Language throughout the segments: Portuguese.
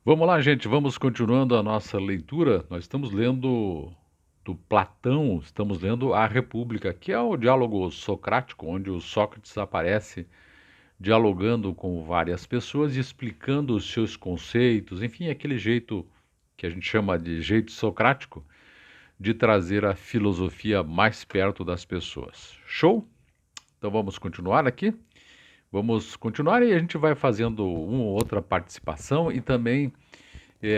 Vamos lá, gente, vamos continuando a nossa leitura. Nós estamos lendo do Platão, estamos lendo A República, que é o diálogo socrático, onde o Sócrates aparece dialogando com várias pessoas e explicando os seus conceitos, enfim, aquele jeito que a gente chama de jeito socrático de trazer a filosofia mais perto das pessoas. Show? Então vamos continuar aqui? Vamos continuar e a gente vai fazendo uma ou outra participação e também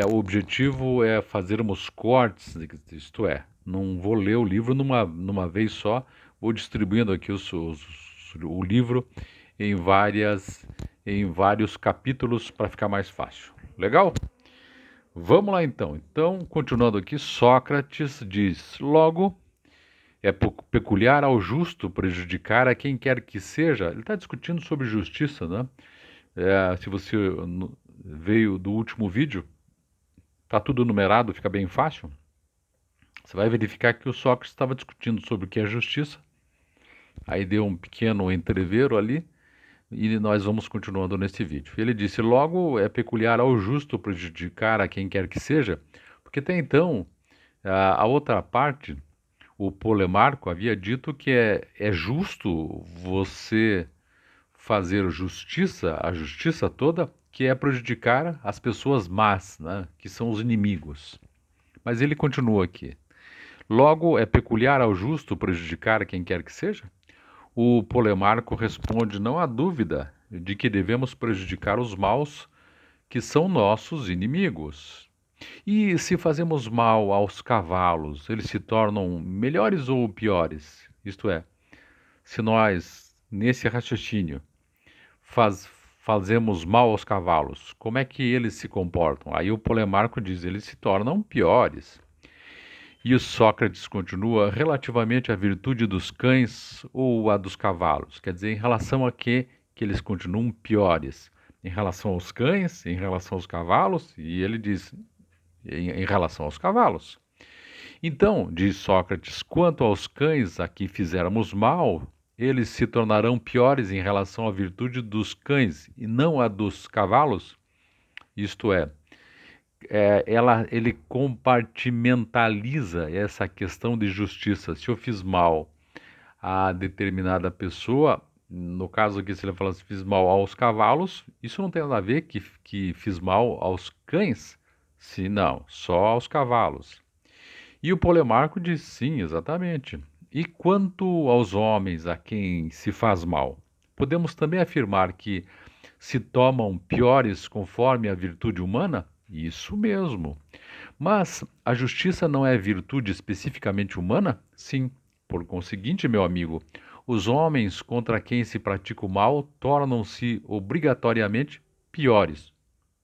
o objetivo é fazermos cortes, isto é, não vou ler o livro numa vez só, vou distribuindo aqui o livro em em vários capítulos para ficar mais fácil. Legal? Vamos lá então. Então, continuando aqui, Sócrates diz: logo, é peculiar ao justo prejudicar a quem quer que seja. Ele está discutindo sobre justiça, né? Se você veio do último vídeo, tá tudo numerado, fica bem fácil. Você vai verificar que o Sócrates estava discutindo sobre o que é justiça. Aí deu um pequeno entrevero ali e nós vamos continuando nesse vídeo. Ele disse: logo é peculiar ao justo prejudicar a quem quer que seja, porque até então a outra parte, o Polemarco, havia dito que é justo você fazer justiça, a justiça toda, que é prejudicar as pessoas más, né, que são os inimigos. Mas ele continua aqui. Logo, é peculiar ao justo prejudicar quem quer que seja? O Polemarco responde: não há dúvida de que devemos prejudicar os maus, que são nossos inimigos. E se fazemos mal aos cavalos, eles se tornam melhores ou piores? Isto é, se nós, nesse raciocínio, faz, fazemos mal aos cavalos, como é que eles se comportam? Aí o Polemarco diz: eles se tornam piores. E o Sócrates continua relativamente à virtude dos cães ou à dos cavalos, quer dizer, em relação a que eles continuam piores, em relação aos cães, em relação aos cavalos, e ele diz em relação aos cavalos. Então, diz Sócrates, quanto aos cães a que fizermos mal, eles se tornarão piores em relação à virtude dos cães e não à dos cavalos? Isto é, ele compartimentaliza essa questão de justiça. Se eu fiz mal a determinada pessoa, no caso aqui, se ele fala se fiz mal aos cavalos, isso não tem nada a ver que fiz mal aos cães? Se não, só aos cavalos. E o Polemarco diz sim, exatamente. E quanto aos homens a quem se faz mal? Podemos também afirmar que se tomam piores conforme a virtude humana? Isso mesmo. Mas a justiça não é virtude especificamente humana? Sim. Por conseguinte, meu amigo, os homens contra quem se pratica o mal tornam-se obrigatoriamente piores.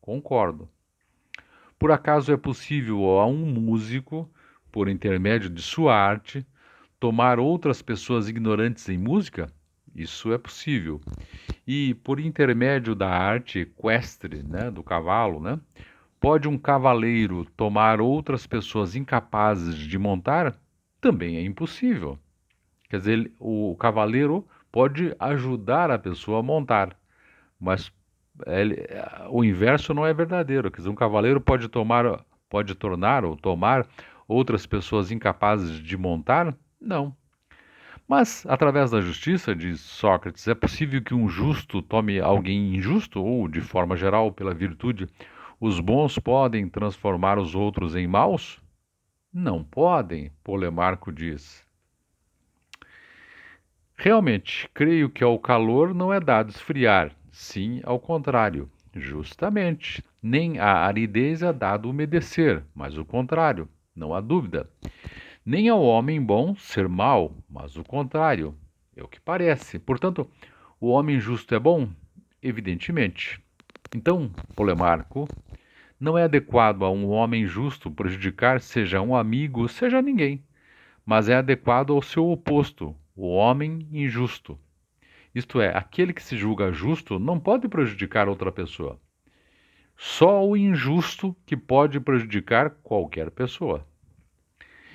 Concordo. Por acaso é possível a um músico, por intermédio de sua arte, tomar outras pessoas ignorantes em música? Isso é possível. E por intermédio da arte equestre, né, do cavalo, né, pode um cavaleiro tomar outras pessoas incapazes de montar? Também é impossível. Quer dizer, o cavaleiro pode ajudar a pessoa a montar, mas o inverso não é verdadeiro. Quer dizer, um cavaleiro pode tornar ou tomar outras pessoas incapazes de montar? Não. Mas, através da justiça, diz Sócrates, é possível que um justo tome alguém injusto, ou, de forma geral, pela virtude, os bons podem transformar os outros em maus? Não podem, Polemarco diz. Realmente, creio que ao calor não é dado esfriar, sim ao contrário. Justamente, nem à aridez é dado umedecer, mas o contrário, não há dúvida. Nem ao homem bom ser mau, mas o contrário, é o que parece. Portanto, o homem justo é bom? Evidentemente. Então, Polemarco, não é adequado a um homem justo prejudicar seja um amigo, seja ninguém, mas é adequado ao seu oposto, o homem injusto. Isto é, aquele que se julga justo não pode prejudicar outra pessoa. Só o injusto que pode prejudicar qualquer pessoa.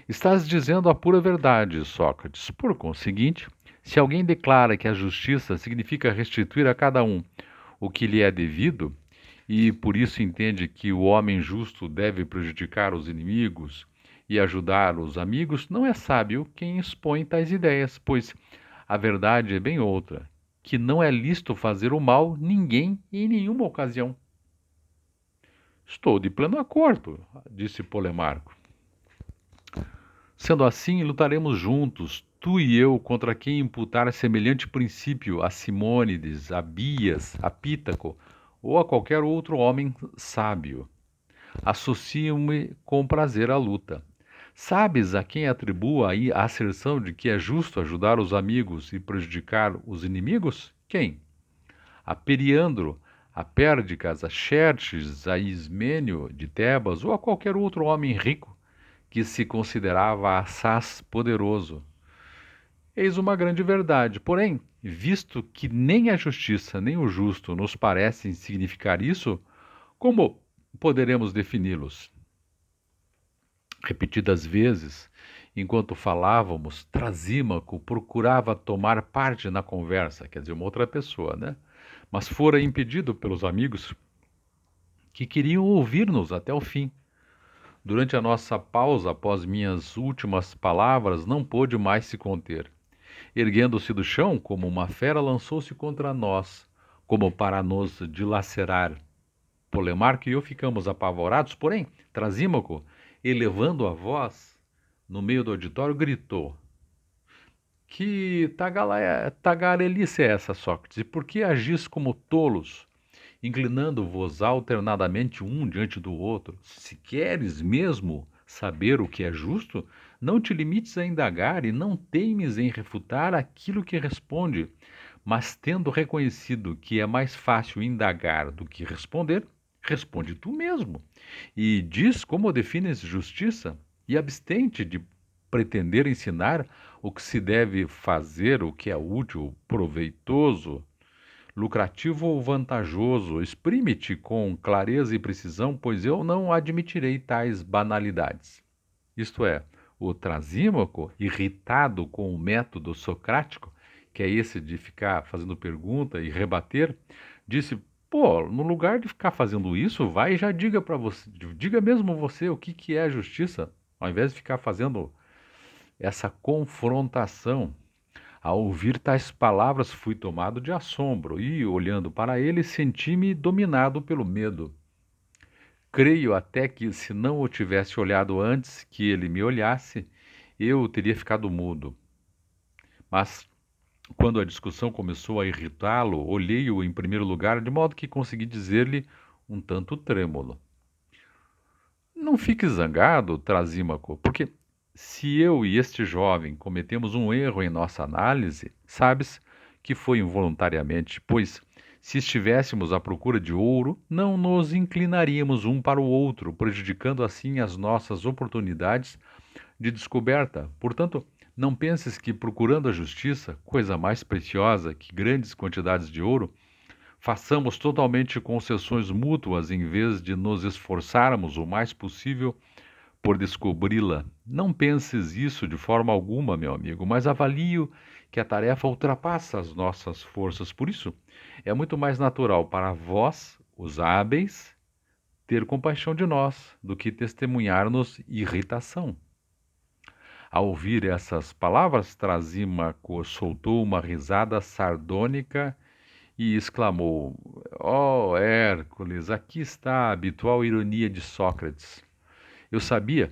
Estás dizendo a pura verdade, Sócrates. Por conseguinte, se alguém declara que a justiça significa restituir a cada um o que lhe é devido, e por isso entende que o homem justo deve prejudicar os inimigos e ajudar os amigos, não é sábio quem expõe tais ideias, pois a verdade é bem outra, que não é lícito fazer o mal ninguém e em nenhuma ocasião. Estou de pleno acordo, disse Polemarco. Sendo assim, lutaremos juntos, tu e eu, contra quem imputar semelhante princípio a Simônides, a Bias, a Pítaco ou a qualquer outro homem sábio. Associo-me com prazer à luta. Sabes a quem atribuo a asserção de que é justo ajudar os amigos e prejudicar os inimigos? Quem? A Periandro, a Pérdicas, a Xerxes, a Ismênio de Tebas ou a qualquer outro homem rico que se considerava assaz poderoso. Eis uma grande verdade. Porém, visto que nem a justiça nem o justo nos parecem significar isso, como poderemos defini-los? Repetidas vezes, enquanto falávamos, Trasímaco procurava tomar parte na conversa, quer dizer, uma outra pessoa, né? Mas fora impedido pelos amigos que queriam ouvir-nos até o fim. Durante a nossa pausa, após minhas últimas palavras, não pôde mais se conter. Erguendo-se do chão, como uma fera, lançou-se contra nós, como para nos dilacerar. Polemarco e eu ficamos apavorados, porém, Trasímaco, elevando a voz, no meio do auditório, gritou: Que tagarelice é essa, Sócrates? E por que agis como tolos, inclinando-vos alternadamente um diante do outro? Se queres mesmo saber o que é justo, não te limites a indagar e não teimes em refutar aquilo que responde, mas tendo reconhecido que é mais fácil indagar do que responder, responde tu mesmo. E diz como defines justiça e abstente de pretender ensinar o que se deve fazer, o que é útil, proveitoso, lucrativo ou vantajoso. Exprime-te com clareza e precisão, pois eu não admitirei tais banalidades. Isto é, o Trasímaco, irritado com o método socrático, que é esse de ficar fazendo pergunta e rebater, disse: Pô, no lugar de ficar fazendo isso, vai e já diga para você, diga mesmo você o que é a justiça, ao invés de ficar fazendo essa confrontação. Ao ouvir tais palavras, fui tomado de assombro e, olhando para ele, senti-me dominado pelo medo. Creio até que, se não o tivesse olhado antes que ele me olhasse, eu teria ficado mudo. Mas, quando a discussão começou a irritá-lo, olhei-o em primeiro lugar, de modo que consegui dizer-lhe, um tanto trêmulo: Não fique zangado, Trasímaco, porque se eu e este jovem cometemos um erro em nossa análise, sabes que foi involuntariamente, pois se estivéssemos à procura de ouro, não nos inclinaríamos um para o outro, prejudicando assim as nossas oportunidades de descoberta. Portanto, não penses que procurando a justiça, coisa mais preciosa que grandes quantidades de ouro, façamos totalmente concessões mútuas em vez de nos esforçarmos o mais possível por descobri-la. Não penses isso de forma alguma, meu amigo, mas avalio que a tarefa ultrapassa as nossas forças. Por isso, é muito mais natural para vós, os hábeis, ter compaixão de nós do que testemunhar-nos irritação. Ao ouvir essas palavras, Trasímaco soltou uma risada sardônica e exclamou: Oh, Hércules, aqui está a habitual ironia de Sócrates. Eu sabia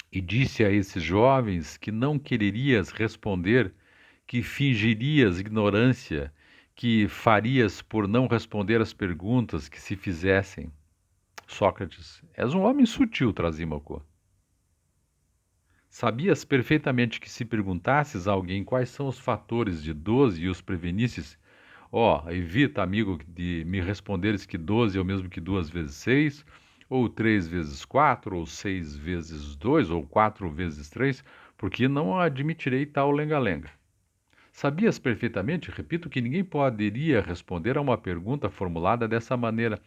e disse a esses jovens que não quererias responder, que fingirias ignorância, que farias por não responder às perguntas que se fizessem. Sócrates, és um homem sutil, Trasímaco. Sabias perfeitamente que se perguntasses a alguém quais são os fatores de 12 e os prevenisses, evita, amigo, de me responderes que 12 é o mesmo que 2 vezes 6, ou 3 vezes 4, ou 6 vezes 2, ou 4 vezes 3, porque não admitirei tal lenga-lenga. Sabias perfeitamente, repito, que ninguém poderia responder a uma pergunta formulada dessa maneira.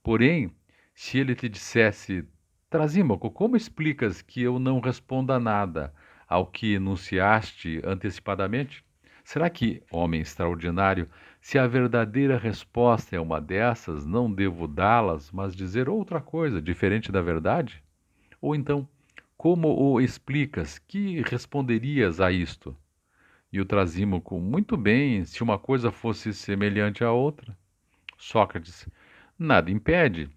Porém, se ele te dissesse: Trasímaco, como explicas que eu não responda nada ao que enunciaste antecipadamente? Será que, homem extraordinário, se a verdadeira resposta é uma dessas, não devo dá-las, mas dizer outra coisa, diferente da verdade? Ou então, como o explicas? Que responderias a isto? E o Trasímaco, muito bem, se uma coisa fosse semelhante à outra. Sócrates, nada impede.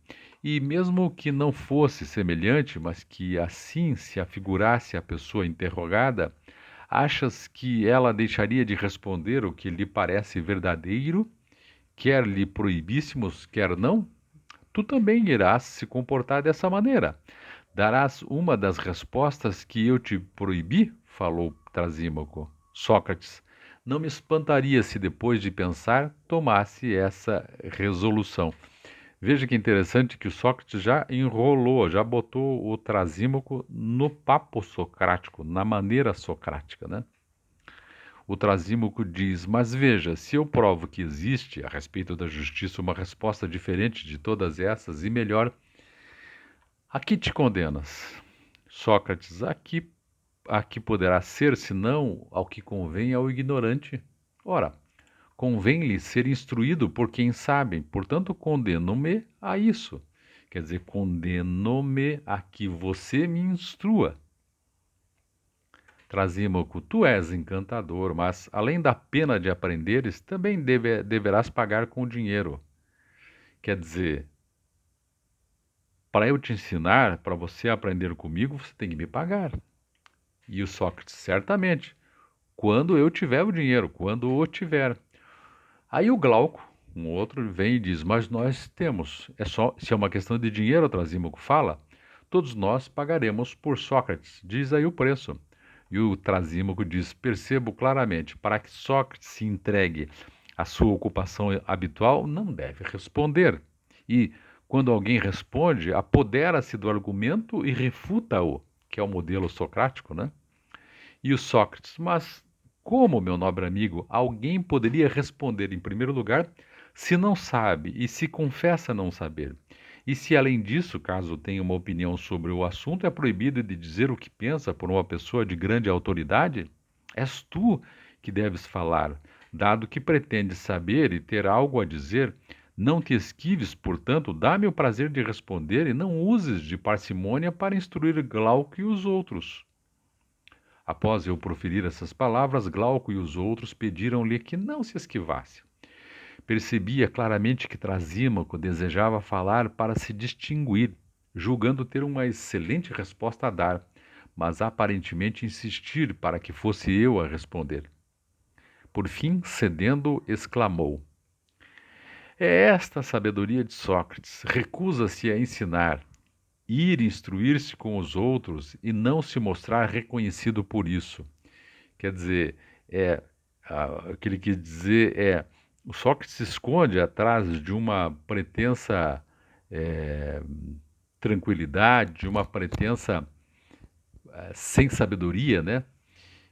E mesmo que não fosse semelhante, mas que assim se afigurasse a pessoa interrogada, achas que ela deixaria de responder o que lhe parece verdadeiro, quer lhe proibíssemos, quer não? Tu também irás se comportar dessa maneira. Darás uma das respostas que eu te proibi? Falou Trasímaco. Sócrates, não me espantaria se depois de pensar tomasse essa resolução. Veja que interessante que o Sócrates já enrolou, já botou o Trasímaco no papo socrático, na maneira socrática, né? O Trasímaco diz: mas veja, se eu provo que existe, a respeito da justiça, uma resposta diferente de todas essas e melhor, a que te condenas? Sócrates, a que poderá ser, senão ao que convém ao ignorante? Ora, convém-lhe ser instruído por quem sabe, portanto, condeno-me a isso. Quer dizer, condeno-me a que você me instrua. Trasímaco, tu és encantador, mas além da pena de aprenderes, também deverás pagar com dinheiro. Quer dizer, para eu te ensinar, para você aprender comigo, você tem que me pagar. E o Sócrates, certamente, quando eu tiver o dinheiro, quando o tiver. Aí o Glauco, um outro, vem e diz: mas nós temos, é só, se é uma questão de dinheiro, Trasímaco fala, todos nós pagaremos por Sócrates, diz aí o preço. E o Trasímaco diz: percebo claramente, para que Sócrates se entregue à sua ocupação habitual, não deve responder. E quando alguém responde, apodera-se do argumento e refuta-o, que é o modelo socrático, né? E o Sócrates, mas como, meu nobre amigo, alguém poderia responder em primeiro lugar se não sabe e se confessa não saber? E se além disso, caso tenha uma opinião sobre o assunto, é proibido de dizer o que pensa por uma pessoa de grande autoridade? És tu que deves falar, dado que pretendes saber e ter algo a dizer. Não te esquives, portanto, dá-me o prazer de responder e não uses de parcimônia para instruir Glauco e os outros. Após eu proferir essas palavras, Glauco e os outros pediram-lhe que não se esquivasse. Percebia claramente que Trasímaco desejava falar para se distinguir, julgando ter uma excelente resposta a dar, mas aparentemente insistir para que fosse eu a responder. Por fim, cedendo, exclamou: é esta a sabedoria de Sócrates. Recusa-se a ensinar, ir instruir-se com os outros e não se mostrar reconhecido por isso. Quer dizer, o que ele quis dizer é, o Sócrates se esconde atrás de uma pretensa é, tranquilidade, de uma pretensa sem sabedoria, né?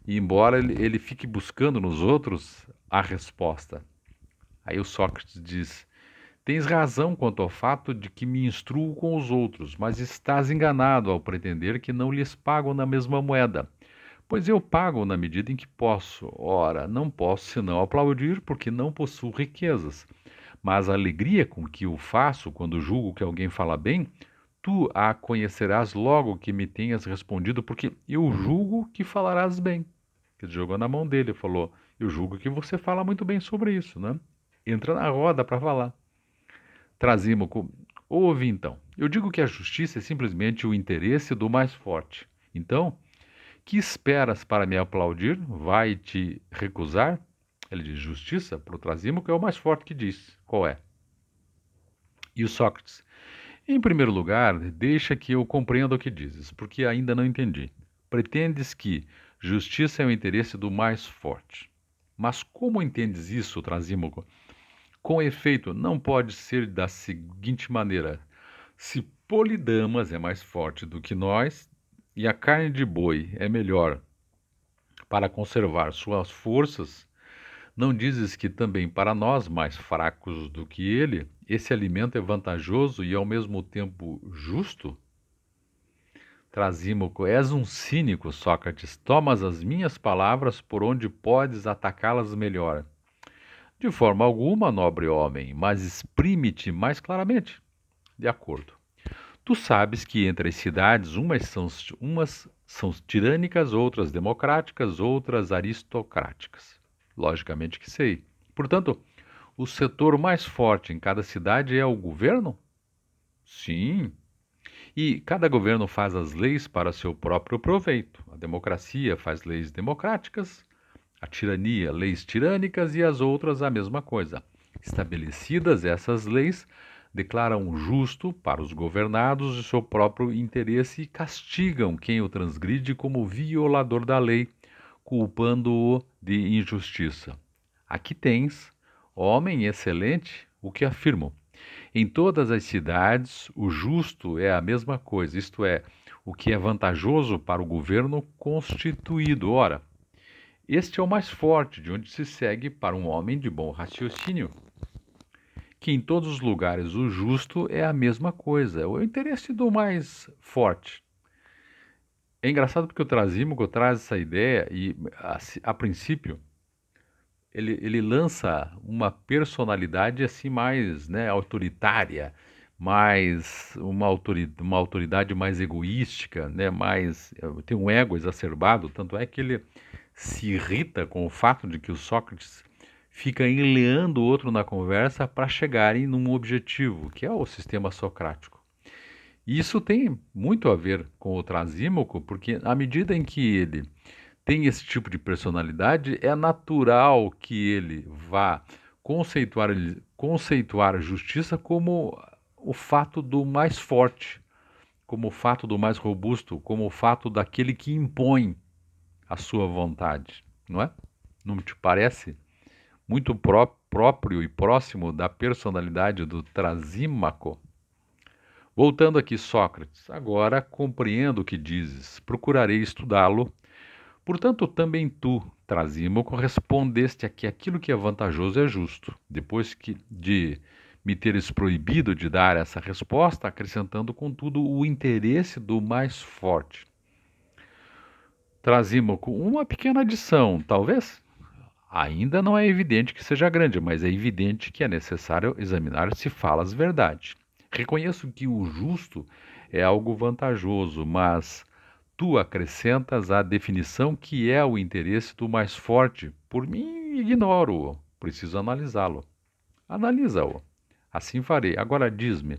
E embora ele fique buscando nos outros a resposta. Aí o Sócrates diz: tens razão quanto ao fato de que me instruo com os outros, mas estás enganado ao pretender que não lhes pago na mesma moeda. Pois eu pago na medida em que posso. Ora, não posso senão aplaudir, porque não possuo riquezas. Mas a alegria com que o faço quando julgo que alguém fala bem, tu a conhecerás logo que me tenhas respondido, porque eu julgo que falarás bem. Ele jogou na mão dele e falou: eu julgo que você fala muito bem sobre isso, né? Entra na roda para falar. Trasímaco, ouve então. Eu digo que a justiça é simplesmente o interesse do mais forte. Então, que esperas para me aplaudir? Vai te recusar? Ele diz: justiça para o Trasímaco é o mais forte que diz. Qual é? E o Sócrates: em primeiro lugar, deixa que eu compreenda o que dizes, porque ainda não entendi. Pretendes que justiça é o interesse do mais forte. Mas como entendes isso, Trasímaco? Com efeito, não pode ser da seguinte maneira: se Polidamas é mais forte do que nós e a carne de boi é melhor para conservar suas forças, não dizes que também para nós, mais fracos do que ele, esse alimento é vantajoso e ao mesmo tempo justo? Trasímaco, és um cínico, Sócrates. Tomas as minhas palavras por onde podes atacá-las melhor. De forma alguma, nobre homem, mas exprime-te mais claramente. De acordo. Tu sabes que entre as cidades, umas são tirânicas, outras democráticas, outras aristocráticas. Logicamente que sei. Portanto, o setor mais forte em cada cidade é o governo? Sim. E cada governo faz as leis para seu próprio proveito. A democracia faz leis democráticas, a tirania, leis tirânicas e as outras a mesma coisa. Estabelecidas essas leis, declaram justo para os governados de seu próprio interesse e castigam quem o transgride como violador da lei, culpando-o de injustiça. Aqui tens, homem excelente, o que afirmo. Em todas as cidades, o justo é a mesma coisa, isto é, o que é vantajoso para o governo constituído. Ora, este é o mais forte, de onde se segue para um homem de bom raciocínio, que em todos os lugares o justo é a mesma coisa, é o interesse do mais forte. É engraçado porque o Trasímaco traz essa ideia e, a princípio, ele lança uma personalidade assim mais, né, autoritária, mais uma autoridade mais egoística, né, mais tem um ego exacerbado, tanto é que ele se irrita com o fato de que o Sócrates fica enleando o outro na conversa para chegarem num objetivo, que é o sistema socrático. E isso tem muito a ver com o Trasímaco, porque à medida em que ele tem esse tipo de personalidade, é natural que ele vá conceituar a justiça como o fato do mais forte, como o fato do mais robusto, como o fato daquele que impõe a sua vontade, não é? Não te parece muito próprio e próximo da personalidade do Trasímaco? Voltando aqui, Sócrates, agora compreendo o que dizes, procurarei estudá-lo. Portanto, também tu, Trasímaco, respondeste a que aquilo que é vantajoso é justo, depois de me teres proibido de dar essa resposta, acrescentando, contudo, o interesse do mais forte. Trasímaco, uma pequena adição, talvez? Ainda não é evidente que seja grande, mas é evidente que é necessário examinar se falas verdade. Reconheço que o justo é algo vantajoso, mas tu acrescentas a definição que é o interesse do mais forte. Por mim, ignoro-o. Preciso analisá-lo. Analisa-o. Assim farei. Agora diz-me,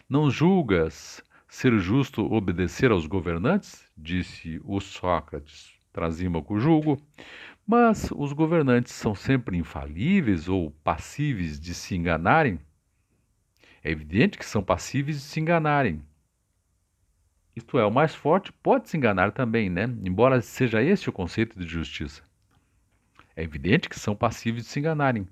não julgas ser justo obedecer aos governantes? Disse o Sócrates. Trasímaco, julgo. Mas os governantes são sempre infalíveis ou passíveis de se enganarem? É evidente que são passíveis de se enganarem. Isto é, o mais forte pode se enganar também, né? Embora seja esse o conceito de justiça. É evidente que são passíveis de se enganarem.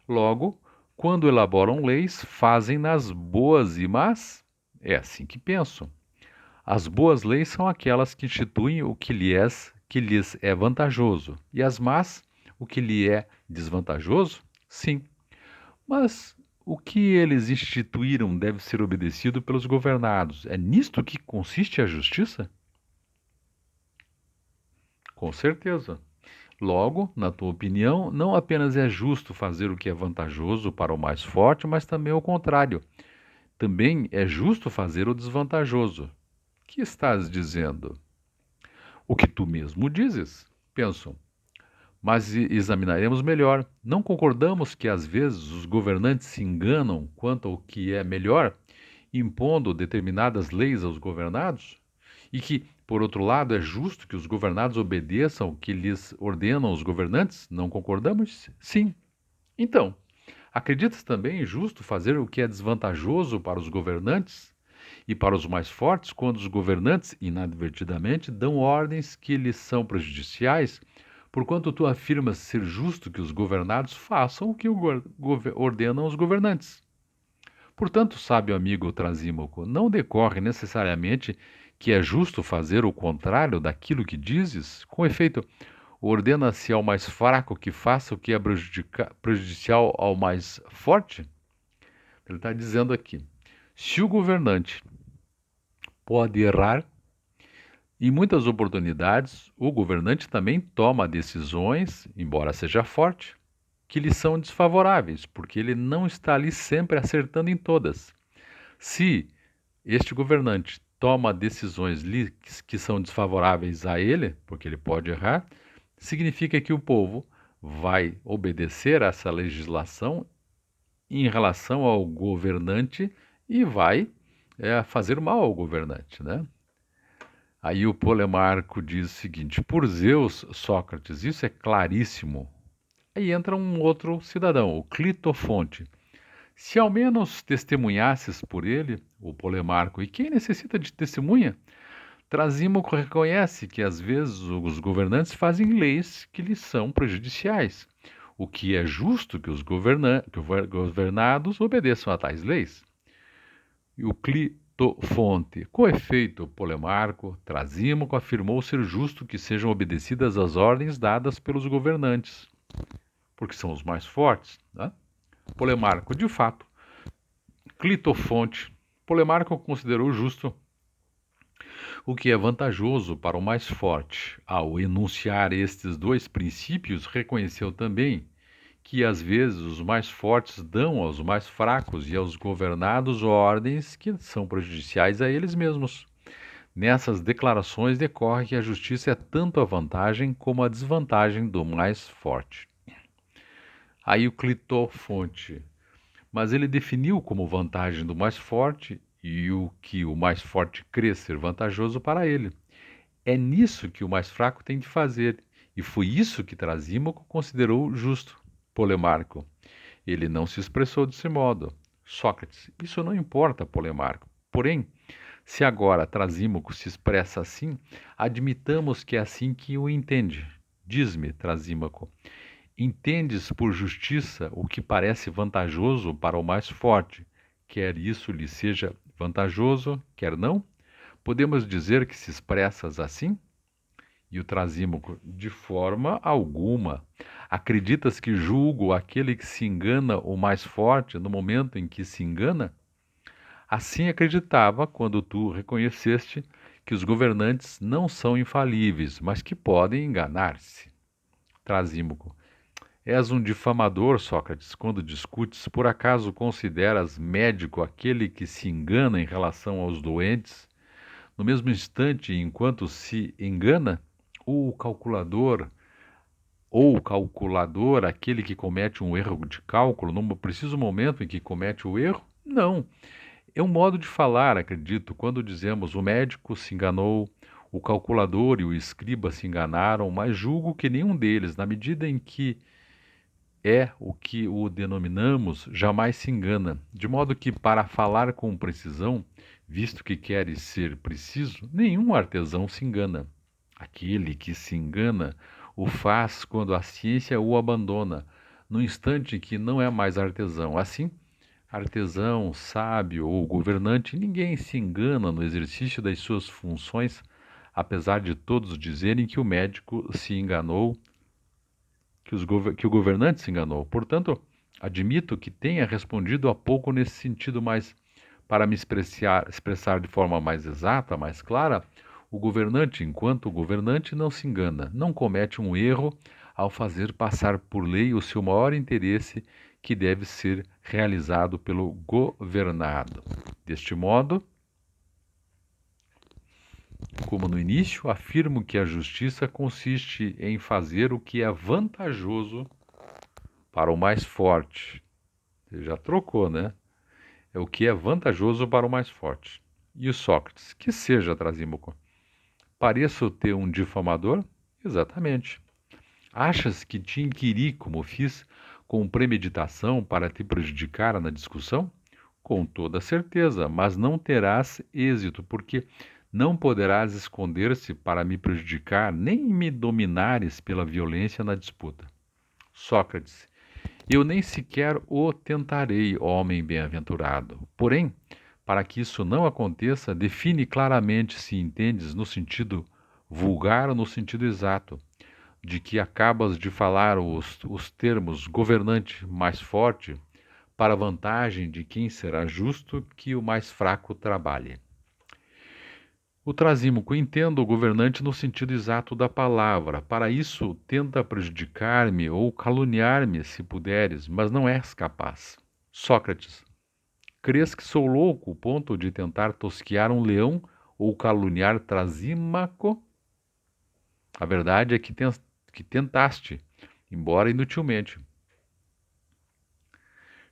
Logo, quando elaboram leis, fazem-nas boas e más? É assim que penso. As boas leis são aquelas que instituem o que lhes é vantajoso, e as más, o que lhe é desvantajoso? Sim. Mas o que eles instituíram deve ser obedecido pelos governados. É nisto que consiste a justiça? Com certeza. Logo, na tua opinião, não apenas é justo fazer o que é vantajoso para o mais forte, mas também o contrário. Também é justo fazer o desvantajoso. Que estás dizendo? O que tu mesmo dizes. Penso, mas examinaremos melhor. Não concordamos que às vezes os governantes se enganam quanto ao que é melhor, impondo determinadas leis aos governados? E que, por outro lado, é justo que os governados obedeçam o que lhes ordenam os governantes? Não concordamos? Sim. Então, acreditas também justo fazer o que é desvantajoso para os governantes e para os mais fortes quando os governantes, inadvertidamente, dão ordens que lhes são prejudiciais, porquanto tu afirmas ser justo que os governados façam o que ordenam os governantes? Portanto, sábio amigo Trasímaco, não decorre necessariamente que é justo fazer o contrário daquilo que dizes? Com efeito, ordena-se ao mais fraco que faça o que é prejudicial ao mais forte? Ele está dizendo aqui: se o governante pode errar, Em muitas oportunidades, o governante também toma decisões, embora seja forte, que lhe são desfavoráveis, porque ele não está ali sempre acertando em todas. Se este governante toma decisões que são desfavoráveis a ele, porque ele pode errar, significa que o povo vai obedecer a essa legislação em relação ao governante e vai fazer mal ao governante, né? Aí o Polemarco diz o seguinte: por Zeus, Sócrates, isso é claríssimo. Aí entra um outro cidadão, o Clitofonte. Se ao menos testemunhasses por ele, o Polemarco, e quem necessita de testemunha? Trasímaco reconhece que às vezes os governantes fazem leis que lhes são prejudiciais, o que é justo que os governados obedeçam a tais leis. E o Clitofonte, com efeito, Polemarco, Trasímaco afirmou ser justo que sejam obedecidas as ordens dadas pelos governantes, porque são os mais fortes, né? Polemarco, de fato, Clitofonte, Polemarco considerou justo o que é vantajoso para o mais forte. Ao enunciar estes dois princípios, reconheceu também que às vezes os mais fortes dão aos mais fracos e aos governados ordens que são prejudiciais a eles mesmos. Nessas declarações decorre que a justiça é tanto a vantagem como a desvantagem do mais forte. Aí o Clitofonte. Mas ele definiu como vantagem do mais forte e o que o mais forte crê ser vantajoso para ele. É nisso que o mais fraco tem de fazer, e foi isso que Trasímaco considerou justo. Polemarco. Ele não se expressou desse modo. Sócrates. Isso não importa, Polemarco. Porém, se agora Trasímaco se expressa assim, admitamos que é assim que o entende. Diz-me, Trasímaco, entendes por justiça o que parece vantajoso para o mais forte, quer isso lhe seja vantajoso, quer não? Podemos dizer que se expressas assim? E o Trasímaco, de forma alguma. Acreditas que julgo aquele que se engana o mais forte no momento em que se engana? Assim acreditava quando tu reconheceste que os governantes não são infalíveis, mas que podem enganar-se. Trasímaco. És um difamador, Sócrates, quando discutes, por acaso consideras médico aquele que se engana em relação aos doentes? No mesmo instante, enquanto se engana, o calculador, aquele que comete um erro de cálculo, no preciso momento em que comete o erro? Não. É um modo de falar, acredito, quando dizemos o médico se enganou, o calculador e o escriba se enganaram, mas julgo que nenhum deles, na medida em que é o que o denominamos, jamais se engana, de modo que, para falar com precisão, visto que queres ser preciso, nenhum artesão se engana. Aquele que se engana o faz quando a ciência o abandona, no instante em que não é mais artesão. Assim, artesão, sábio ou governante, ninguém se engana no exercício das suas funções, apesar de todos dizerem que o médico se enganou, que o governante se enganou. Portanto, admito que tenha respondido há pouco nesse sentido, mas para me expressar de forma mais exata, mais clara, o governante, enquanto governante, não se engana, não comete um erro ao fazer passar por lei o seu maior interesse, que deve ser realizado pelo governado. Deste modo, como no início, afirmo que a justiça consiste em fazer o que é vantajoso para o mais forte. Você já trocou, né? É o que é vantajoso para o mais forte. E o Sócrates, que seja, Trasímaco. Pareço ter um difamador? Exatamente. Achas que te inquiri, como fiz, com premeditação para te prejudicar na discussão? Com toda certeza, mas não terás êxito, porque não poderás esconder-se para me prejudicar, nem me dominares pela violência na disputa. Sócrates, eu nem sequer o tentarei, homem bem-aventurado. Porém, para que isso não aconteça, define claramente se entendes no sentido vulgar ou no sentido exato, de que acabas de falar os termos governante mais forte, para a vantagem de quem será justo que o mais fraco trabalhe. O Trasímaco: entendo o governante no sentido exato da palavra. Para isso, tenta prejudicar-me ou caluniar-me, se puderes, mas não és capaz. Sócrates: crês que sou louco, ao ponto de tentar tosquiar um leão ou caluniar Trasímaco? A verdade é que tentaste, embora inutilmente.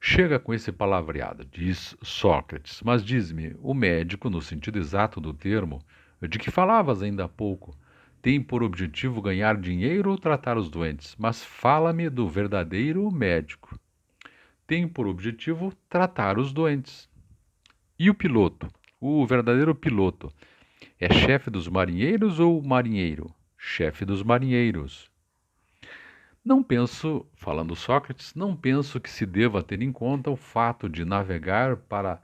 Chega com esse palavreado, diz Sócrates, mas diz-me, o médico, no sentido exato do termo, de que falavas ainda há pouco, tem por objetivo ganhar dinheiro ou tratar os doentes, mas fala-me do verdadeiro médico. Tem por objetivo tratar os doentes. E o piloto? O verdadeiro piloto é chefe dos marinheiros ou marinheiro? Chefe dos marinheiros. Não penso, falando Sócrates, não penso que se deva ter em conta o fato de navegar para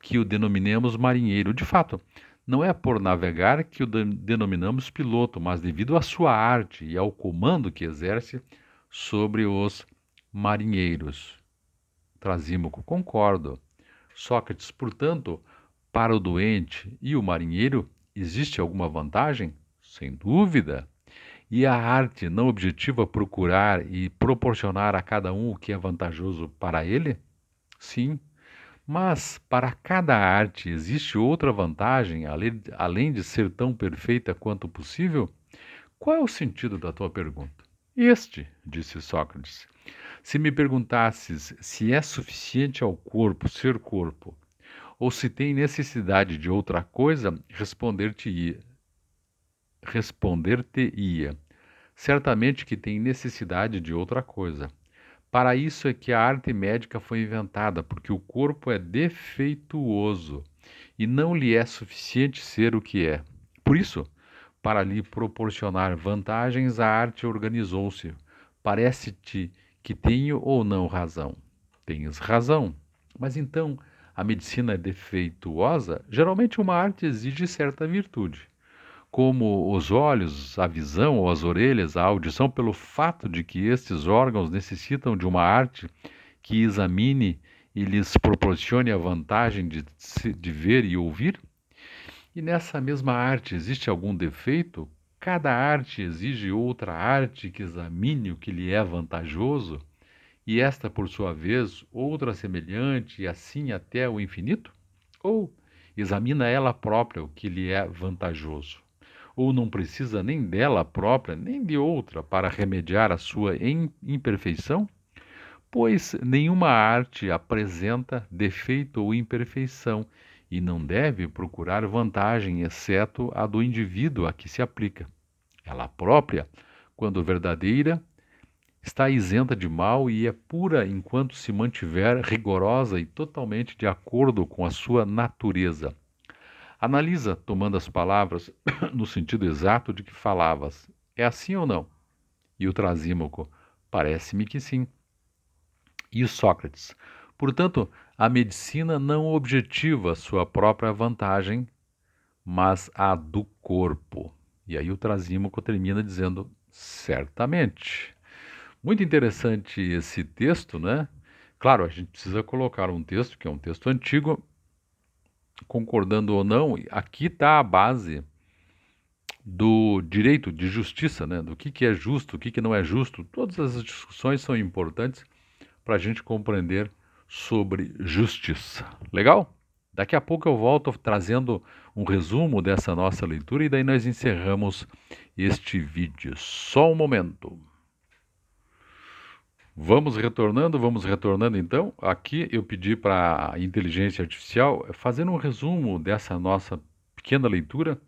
que o denominemos marinheiro. De fato, não é por navegar que o denominamos piloto, mas devido à sua arte e ao comando que exerce sobre os marinheiros. Trasímaco: concordo. Sócrates: portanto, para o doente e o marinheiro, existe alguma vantagem? Sem dúvida. E a arte não objetiva procurar e proporcionar a cada um o que é vantajoso para ele? Sim, mas para cada arte existe outra vantagem, além de ser tão perfeita quanto possível? Qual é o sentido da tua pergunta? Este, disse Sócrates. Se me perguntasses se é suficiente ao corpo ser corpo, ou se tem necessidade de outra coisa, responder-te-ia. Certamente que tem necessidade de outra coisa. Para isso é que a arte médica foi inventada, porque o corpo é defeituoso e não lhe é suficiente ser o que é. Por isso, para lhe proporcionar vantagens, a arte organizou-se. Parece-te que tenho ou não razão? Tens razão. Mas então, a medicina é defeituosa? Geralmente, uma arte exige certa virtude, como os olhos, a visão ou as orelhas, a audição, pelo fato de que estes órgãos necessitam de uma arte que examine e lhes proporcione a vantagem de ver e ouvir? E nessa mesma arte existe algum defeito? Cada arte exige outra arte que examine o que lhe é vantajoso, e esta, por sua vez, outra semelhante, e assim até o infinito? Ou examina ela própria o que lhe é vantajoso? Ou não precisa nem dela própria, nem de outra para remediar a sua imperfeição? Pois nenhuma arte apresenta defeito ou imperfeição e não deve procurar vantagem, exceto a do indivíduo a que se aplica. Ela própria, quando verdadeira, está isenta de mal e é pura enquanto se mantiver rigorosa e totalmente de acordo com a sua natureza. Analisa, tomando as palavras no sentido exato de que falavas. É assim ou não? E o Trasímaco: parece-me que sim. E o Sócrates: portanto, a medicina não objetiva sua própria vantagem, mas a do corpo. E aí o Trasímaco termina dizendo: certamente. Muito interessante esse texto, né? Claro, a gente precisa colocar um texto que é um texto antigo, concordando ou não, aqui está a base do direito de justiça, né? Do que é justo, o que não é justo. Todas essas discussões são importantes para a gente compreender sobre justiça. Legal? Daqui a pouco eu volto trazendo um resumo dessa nossa leitura e daí nós encerramos este vídeo. Só um momento. Vamos retornando então. Aqui eu pedi para a inteligência artificial fazer um resumo dessa nossa pequena leitura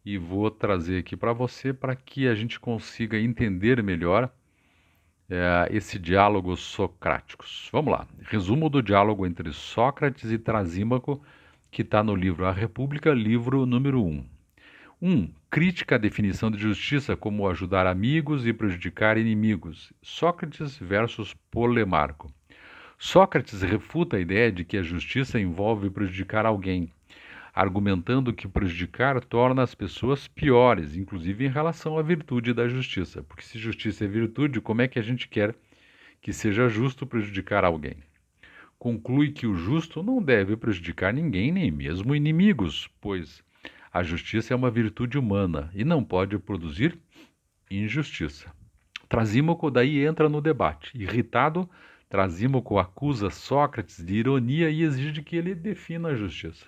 e vou trazer aqui para você para que a gente consiga entender melhor esse diálogo socráticos. Vamos lá. Resumo do diálogo entre Sócrates e Trasímaco, que está no livro A República, livro número 1. 1. Crítica à definição de justiça como ajudar amigos e prejudicar inimigos. Sócrates versus Polemarco. Sócrates refuta a ideia de que a justiça envolve prejudicar alguém, argumentando que prejudicar torna as pessoas piores, inclusive em relação à virtude da justiça. Porque se justiça é virtude, como é que a gente quer que seja justo prejudicar alguém? Conclui que o justo não deve prejudicar ninguém, nem mesmo inimigos, pois A justiça é uma virtude humana e não pode produzir injustiça. Trasímaco daí entra no debate. Irritado, Trasímaco acusa Sócrates de ironia e exige que ele defina a justiça.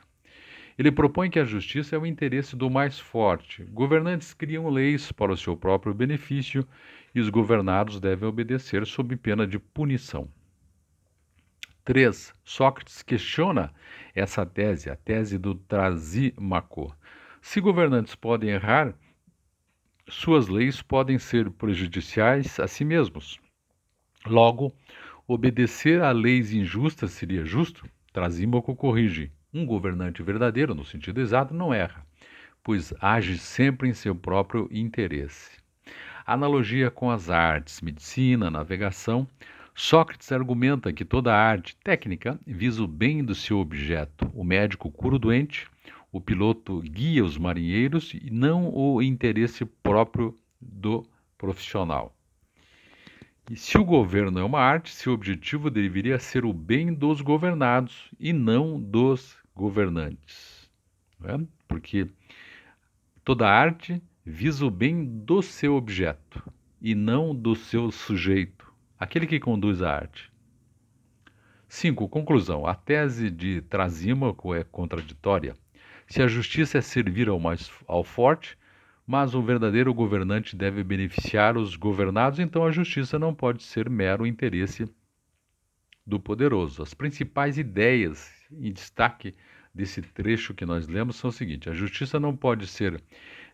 Ele propõe que a justiça é o interesse do mais forte. Governantes criam leis para o seu próprio benefício e os governados devem obedecer sob pena de punição. 3. Sócrates questiona essa tese, a tese do Trasímaco. Se governantes podem errar, suas leis podem ser prejudiciais a si mesmos. Logo, obedecer a leis injustas seria justo? Trasímaco corrige. Um governante verdadeiro, no sentido exato, não erra, pois age sempre em seu próprio interesse. Analogia com as artes, medicina, navegação. Sócrates argumenta que toda arte técnica visa o bem do seu objeto. O médico cura o doente, o piloto guia os marinheiros e não o interesse próprio do profissional. E se o governo é uma arte, seu objetivo deveria ser o bem dos governados e não dos governantes. Né? Porque toda arte visa o bem do seu objeto e não do seu sujeito, aquele que conduz a arte. 5. Conclusão. A tese de Trasímaco é contraditória. Se a justiça é servir ao forte, mas um verdadeiro governante deve beneficiar os governados, então a justiça não pode ser mero interesse do poderoso. As principais ideias em destaque desse trecho que nós lemos são o seguinte: a justiça não pode ser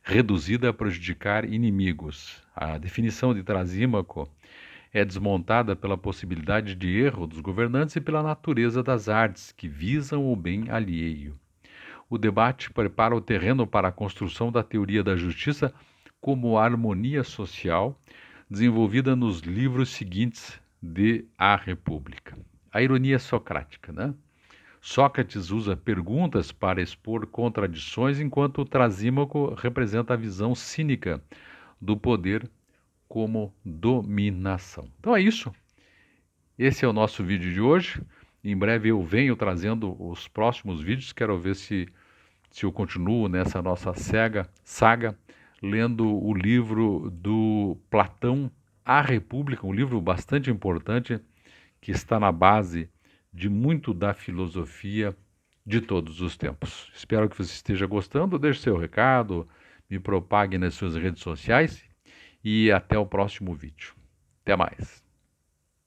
reduzida a prejudicar inimigos. A definição de Trasímaco é desmontada pela possibilidade de erro dos governantes e pela natureza das artes, que visam o bem alheio. O debate prepara o terreno para a construção da teoria da justiça como harmonia social, desenvolvida nos livros seguintes de A República. A ironia socrática, né? Sócrates usa perguntas para expor contradições, enquanto Trasímaco representa a visão cínica do poder como dominação. Então é isso. Esse é o nosso vídeo de hoje. Em breve eu venho trazendo os próximos vídeos. Quero ver se eu continuo nessa nossa saga, lendo o livro do Platão, A República, um livro bastante importante que está na base de muito da filosofia de todos os tempos. Espero que você esteja gostando. Deixe seu recado, me propague nas suas redes sociais e até o próximo vídeo. Até mais.